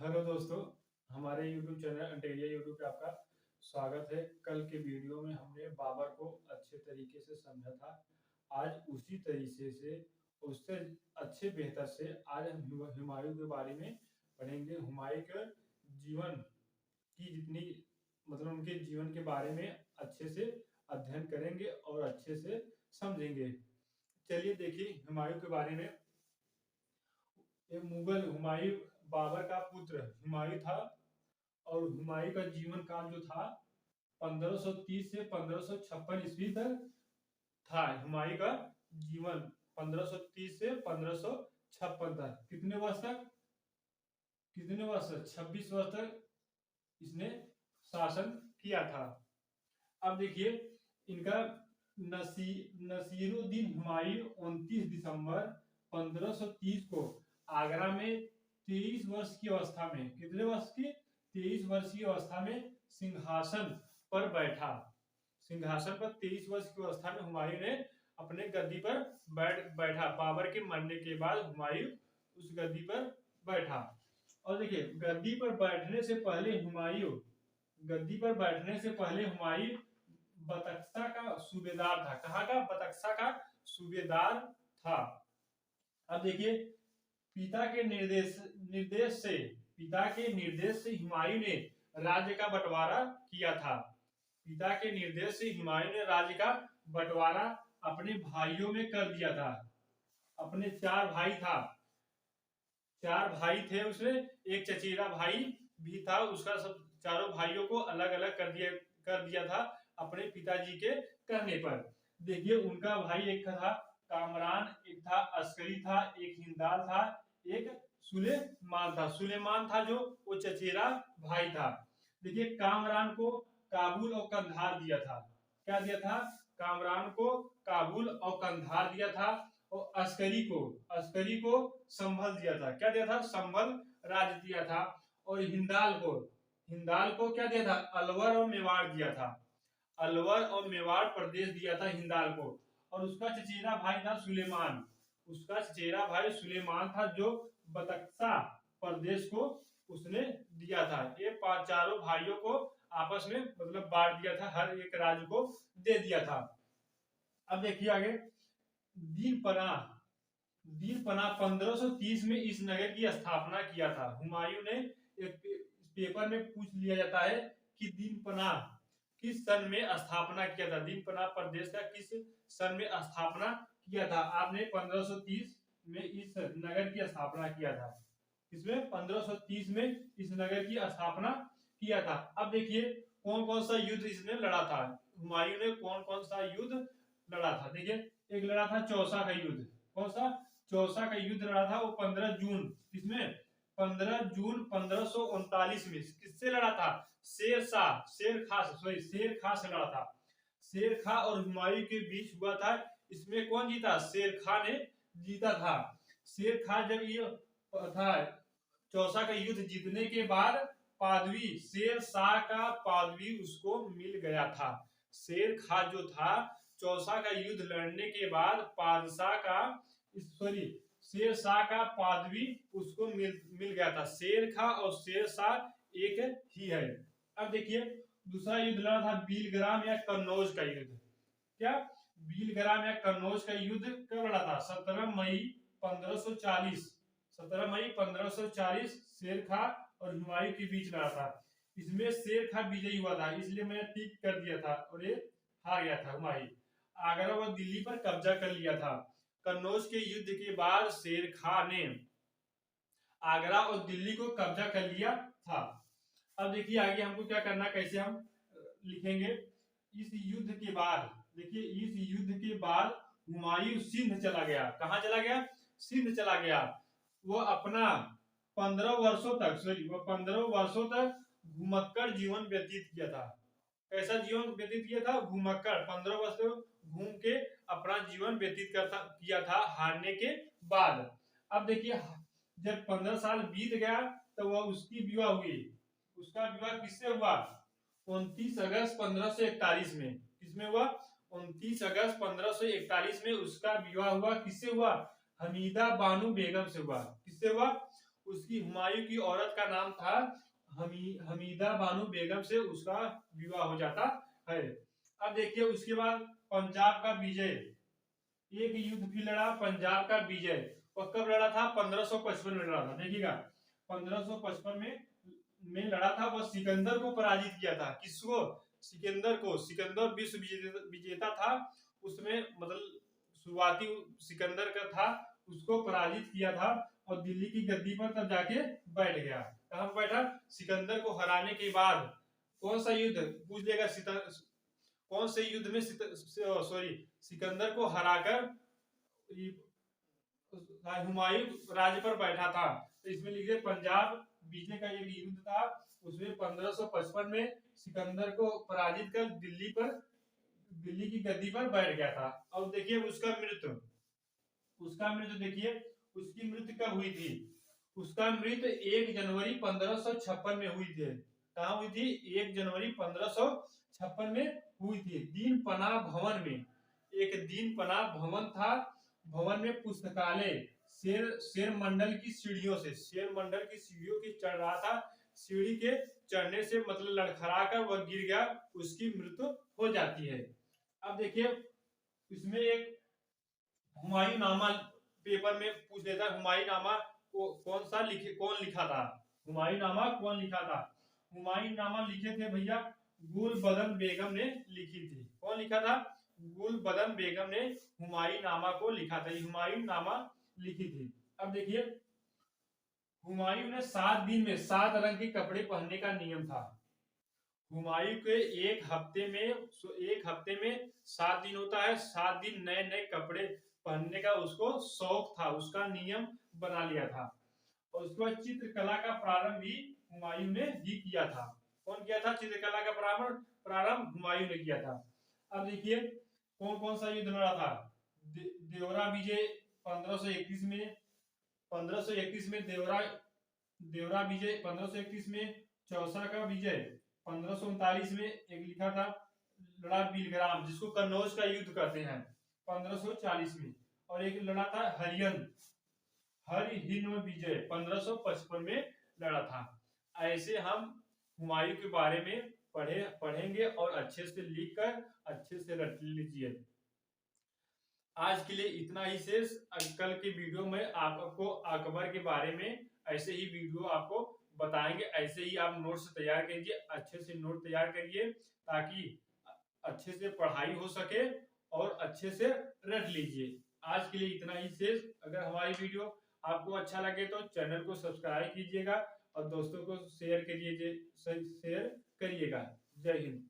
Hello दोस्तों, हमारे YouTube channel अंटेरिया YouTube पे आपका स्वागत है। कल के वीडियो में हमने बाबर को अच्छे तरीके से समझा था। आज उसी तरीके से उससे अच्छे बेहतर से आज हम हुमायूं के बारे में पढ़ेंगे। हुमायूं के जीवन की जितनी मतलब उनके जीवन के बारे में अच्छे से अध्ययन करेंगे और अच्छे से समझेंगे। चलिए देखिए हुमायूं के बारे में। ये मुगल हुमायूं बाबर का पुत्र हुमायूं था और हुमायूं का जीवन काल जो था 1530 से 1556 ईस्वी तक था। हुमायूं का जीवन 1530 से 1556 तक कितने वर्ष तक 26 वर्ष तक इसने शासन किया था। अब देखिए इनका नसीरुद्दीन हुमायूं 29 दिसंबर 1530 को आगरा में 23 वर्ष की अवस्था में कितने वर्ष की 23 वर्ष की अवस्था में सिंहासन पर बैठा। सिंहासन पर 23 वर्ष की अवस्था में हुमायूं ने अपने गद्दी पर बैठा। बाबर के मरने के बाद हुमायूं उस गद्दी पर बैठा। और देखिए गद्दी पर बैठने से पहले हुमायूं बतक्सा का सूबेदार था। कहाँ का? बतक्सा का सूबेदार था। अब देखिए पिता के निर्देश से हुमायूं ने राज्य का बंटवारा किया था। पिता के निर्देश से हुमायूं ने राज्य का बंटवारा अपने भाइयों में कर दिया था। अपने चार भाई थे उसमें एक चचेरा भाई भी था। उसका सब चारों भाइयों को अलग अलग कर दिया था अपने पिताजी के कहने पर। देखिए उनका भाई एक था कामरान, एक था अस्करी था, एक हिंदाल था, एक सुलेमान था जो वो चचेरा भाई था। देखिए कामरान को काबुल और कंधार दिया था। क्या दिया था? कामरान को काबुल और कंधार दिया था और अस्करी को संभल दिया था। क्या दिया था? संभल राज्य दिया था। और हिंदाल को क्या दिया था? अलवर और मेवाड़ दिया था। अलवर और मेवाड़ प्रदेश दिया था हिंदाल को। और उसका चचेरा भाई था सुलेमान था जो बतक्सा प्रदेश को उसने दिया था। ये चारों भाइयों को आपस में मतलब बांट दिया था, हर एक राज्य को दे दिया था। अब देखिए आगे दीनपना 1530 में इस नगर की स्थापना किया था। हुमायूं ने एक पेपर में पूछ लिया जाता है कि दीनपना किस सन में स्थापना किया था। दीनपना प्रदेश का किस सन में स्थापना किया था? आपने 1530 में इस नगर की स्थापना किया था। इसमें 1530 में इस नगर की स्थापना किया था। अब देखिए कौन कौन सा युद्ध इसने लड़ा था। हुमायूं ने कौन कौन सा युद्ध लड़ा था? देखिए एक लड़ा था चौसा का युद्ध। कौन सा? चौसा का युद्ध लड़ा था वो 15 जून 1539 में। किससे लड़ा था? शेर खां से लड़ा था। शेर खां और हुमायूं के बीच हुआ था। इसमें कौन जीता? शेर खां ने जीता था। शेर खां जब ये था चौसा का युद्ध जीतने के बाद पादवी शेर शाह का पादवी उसको मिल गया था। शेर खां जो था चौसा का युद्ध लड़ने के बाद शेर शाह का पादवी उसको मिल गया था। शेर खां और शेर शाह एक ही है। अब देखिए दूसरा युद्ध लड़ा था बीलग्राम या कन्नौज का युद्ध। क्या? बीलग्राम या कन्नौज का युद्ध कब लड़ा था? 17 मई 1540 शेर खां और हुमायूं के बीच लड़ा था। इसमें शेर खां विजयी हुआ था, इसलिए मैंने टिक कर दिया था और ये हार गया था हुमायूं। आगरा व दिल्ली पर कब्जा कर लिया था। कन्नौज के युद्ध के बाद शेर खां ने आगरा और दिल्ली को कब्जा कर लिया था। अब देखिए आगे हमको क्या करना, कैसे हम लिखेंगे। इस युद्ध के बाद हुमायूं सिंध चला गया। कहां चला गया? सिंध चला गया। वो अपना 15 वर्षों तक घुमक्कड़ जीवन व्यतीत किया था। कैसा जीवन व्यतीत किया था? घुमक्कड़। 15 वर्ष घूम के अपना जीवन व्यतीत किया था हारने के बाद। अब देखिए जब 15 साल बीत गया तो वह उसकी विवाह हुई। उसका विवाह किससे हुआ? 29 अगस्त 1541 में। किसमें हुआ? 29 अगस्त 1541 में उसका विवाह हुआ। किससे हुआ? हमीदा बानो बेगम से हुआ। किससे हुआ? उसकी हुमायूं की औरत का नाम था हमीदा बानो बेगम से उसका विवाह हो जाता है। अब देखिए उसके बाद पंजाब का विजय, एक युद्ध भी लड़ा पंजाब का विजय, और कब लड़ा था? 1555 में लड़ा था। देखिएगा 1555 में लड़ा था। वह सिकंदर को पराजित किया था। किसको? सिकंदर को। सिकंदर विश्व विजेता था उसमें, मतलब शुरुआती सिकंदर का था, उसको पराजित किया था और दिल्ली की गद्दी पर तब जाके बैठ गया। कहां पर बैठा? सिकंदर को हराने के बाद। कौन सा युद्ध पूछ लेगा? कौन से युद्ध में सिकंदर को हराकर हुमायूं राज्य पर बैठा था। तो इसमें लिखे पंजाब विजय का एक युद्ध था, उसमें 1555 में सिकंदर को पराजित कर दिल्ली की गद्दी पर बैठ गया था। और देखिए उसका मृत्यु देखिए उसकी मृत्यु कब हुई थी? उसका मृत्यु 1 जनवरी 1556 में हुई थी। कहाँ हुई थी? 1 जनवरी 1556 में हुई थी। दीन पनाह भवन में, एक दीन पनाह भवन था, भवन में पुस्तकालय शेर मंडल की सीढ़ियों की चढ़ रहा था, सीढ़ी के चढ़ने से मतलब लड़खड़ा कर वह गिर गया, उसकी मृत्यु हो जाती है। अब देखिए इसमें एक हुमायूं नामा पेपर में पूछ लेता है, हुमायूं नामा को कौन लिखा था? हुमायूं नामा कौन लिखा था? हुमायूं नामा लिखे थे भैया गुलबदन बेगम ने लिखी थी। कौन लिखा था? गुलबदन बेगम ने हुमायूं नामा को लिखा था, हुमायूं नामा लिखी थी। अब देखिए हुमायूं ने 7 दिन में 7 रंग के कपड़े पहनने का नियम था। हुमायूं के एक हफ्ते में 7 दिन होता है, 7 दिन नए नए कपड़े पहनने का उसको शौक था, उसका नियम बना लिया था। और उसके बाद चित्रकला का प्रारंभ भी हुमायूं ने ही किया था। कौन किया था? चित्रकला का प्रारंभ हुमायूं ने किया था। अब देखिए कौन कौन सा युद्ध लड़ा था? देवरा विजय 1531 में, 1531 में देवरा विजय 1531 में, चौसा का विजय 1539 में, एक लिखा था लड़ा बिलग्राम जिसको कन्नौज का युद्ध कहते हैं 1540 में, और एक लड़ा था हरिहिंद विजय 1555 में लड़ा था। ऐसे हम हुमायूं के बारे में पढ़ेंगे और अच्छे से लिखकर अच्छे से रट लीजिए। आज के लिए इतना ही शेष। कल के वीडियो में आपको अकबर के बारे में ऐसे ही वीडियो आपको बताएंगे। ऐसे ही आप नोट्स तैयार कीजिए, अच्छे से नोट तैयार करिए ताकि अच्छे से पढ़ाई हो सके और अच्छे से रट लीजिए। आज के लिए इतना ही शेष। अगर हमारी वीडियो आपको अच्छा लगे तो चैनल को सब्सक्राइब कीजिएगा और दोस्तों को शेयर करिएगा। जय हिंद।